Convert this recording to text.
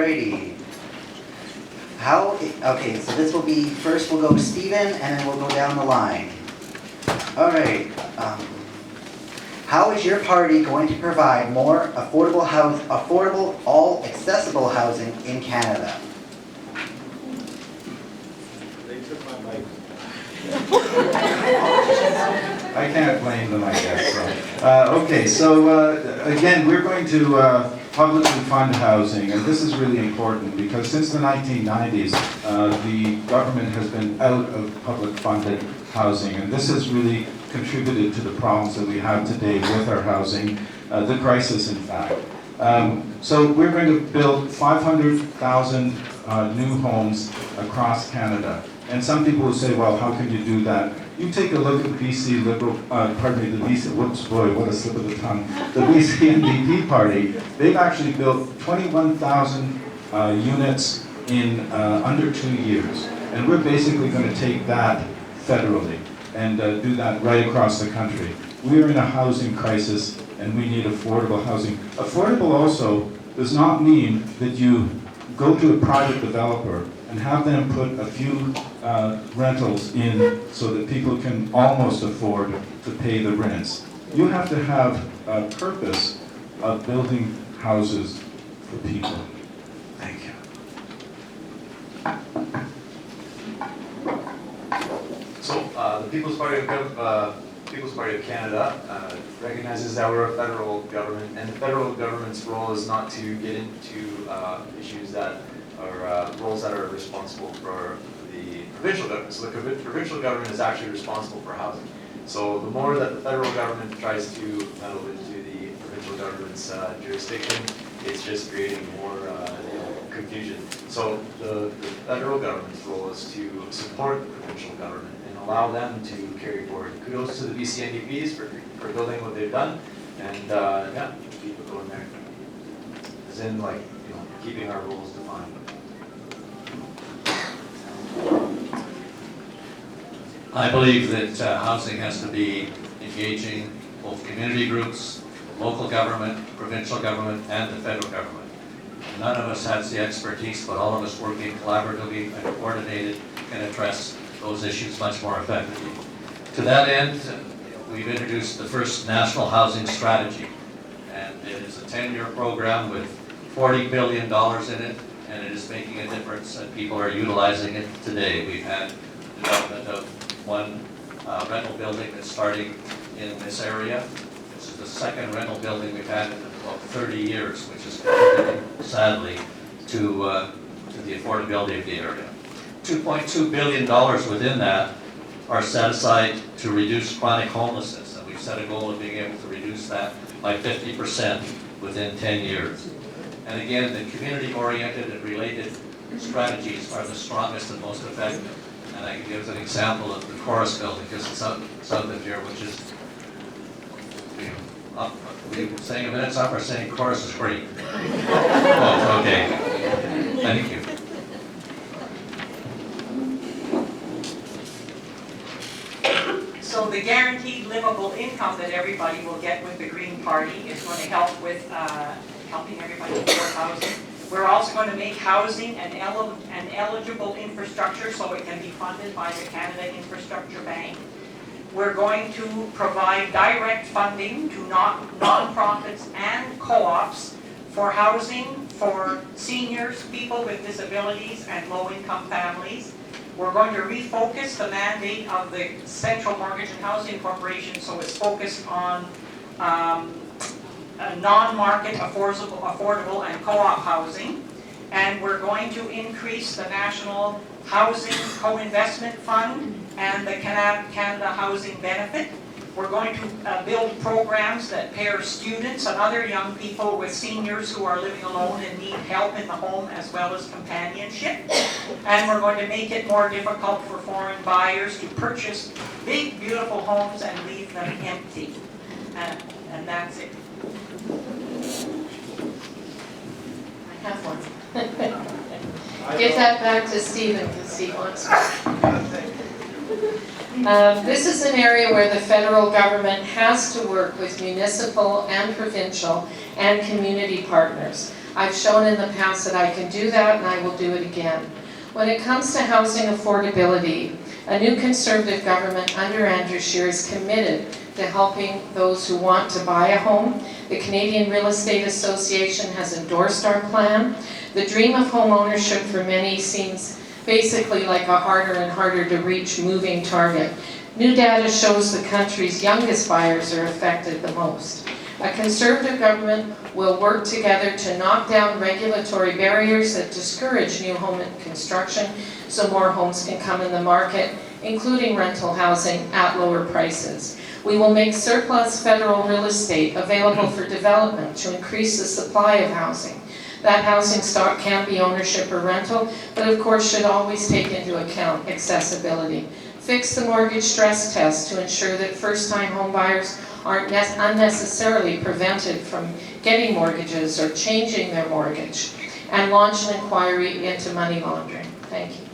Alrighty. Okay, so this will be, first we'll go to Stephen, and then we'll go down the line. Alright. How is your party going to provide more affordable, all accessible housing in Canada? They took my mic. I can't blame them, I guess. Okay, so again, we're going to publicly fund housing, and this is really important because since the 1990s, the government has been out of public funded housing, and this has really contributed to the problems that we have today with our housing, the crisis in fact. So we're going to build 500,000 new homes across Canada. And some people will say, well, how can you do that? You take a look at the BC Liberal, the BC, whoops, boy, what a slip of the tongue. The BC NDP party, they've actually built 21,000 units in under 2 years. And we're basically going to take that federally and do that right across the country. We are in a housing crisis and we need affordable housing. Affordable also does not mean that you go to a private developer and have them put a few rentals in so that people can almost afford to pay the rents. You have to have a purpose of building houses for people. Thank you. So the People's Party of Canada recognizes that we're a federal government, and the federal government's role is not to get into issues that are roles that are responsible for the provincial government. So the provincial government is actually responsible for housing. So the more that the federal government tries to meddle into the provincial government's jurisdiction, it's just creating more confusion. So the federal government's role is to support the provincial government and allow them to carry forward. Kudos to the BC NDPs for building what they've done, and yeah, keep it going there. As in, like, keeping our rules defined. I believe that housing has to be engaging both community groups, local government, provincial government, and the federal government. None of us has the expertise, but all of us working collaboratively and coordinated can address those issues much more effectively. To that end, we've introduced the first national housing strategy, and it is a 10-year program with $40 billion in it, and it is making a difference, and people are utilizing it today. We've had development of one rental building that's starting in this area. This is the second rental building we've had in about 30 years, which is contributing, sadly, to the affordability of the area. $2.2 billion within that are set aside to reduce chronic homelessness, and we've set a goal of being able to reduce that by 50% within 10 years. And again, the community-oriented and related strategies are the strongest and most effective. And I can give an example of the Chorus building, because it's south of here, which is, up. Are you saying a minute's up or saying Chorus is free? Oh, okay. Thank you. So the guaranteed livable income that everybody will get with the Green Party is going to help with helping everybody afford housing. We're also going to make housing an eligible infrastructure so it can be funded by the Canada Infrastructure Bank. We're going to provide direct funding to non-profits and co-ops for housing for seniors, people with disabilities, and low-income families. We're going to refocus the mandate of the Central Mortgage and Housing Corporation so it's focused on non-market affordable and co-op housing. And we're going to increase the National Housing Co-Investment Fund and the Canada Housing Benefit. We're going to build programs that pair students and other young people with seniors who are living alone and need help in the home as well as companionship. And we're going to make it more difficult for foreign buyers to purchase big, beautiful homes and leave them empty. And that's it. I have one. Give that back to Stephen, because Steve wants it. This is an area where the federal government has to work with municipal and provincial and community partners. I've shown in the past that I can do that, and I will do it again. When it comes to housing affordability, a new Conservative government under Andrew Scheer is committed to helping those who want to buy a home. The Canadian Real Estate Association has endorsed our plan. The dream of home ownership for many seems basically like a harder and harder to reach moving target. New data shows the country's youngest buyers are affected the most. A Conservative government will work together to knock down regulatory barriers that discourage new home construction so more homes can come in the market, including rental housing at lower prices. We will make surplus federal real estate available for development to increase the supply of housing. That housing stock can be ownership or rental, but of course should always take into account accessibility. Fix the mortgage stress test to ensure that first-time home buyers aren't unnecessarily prevented from getting mortgages or changing their mortgage. And launch an inquiry into money laundering. Thank you.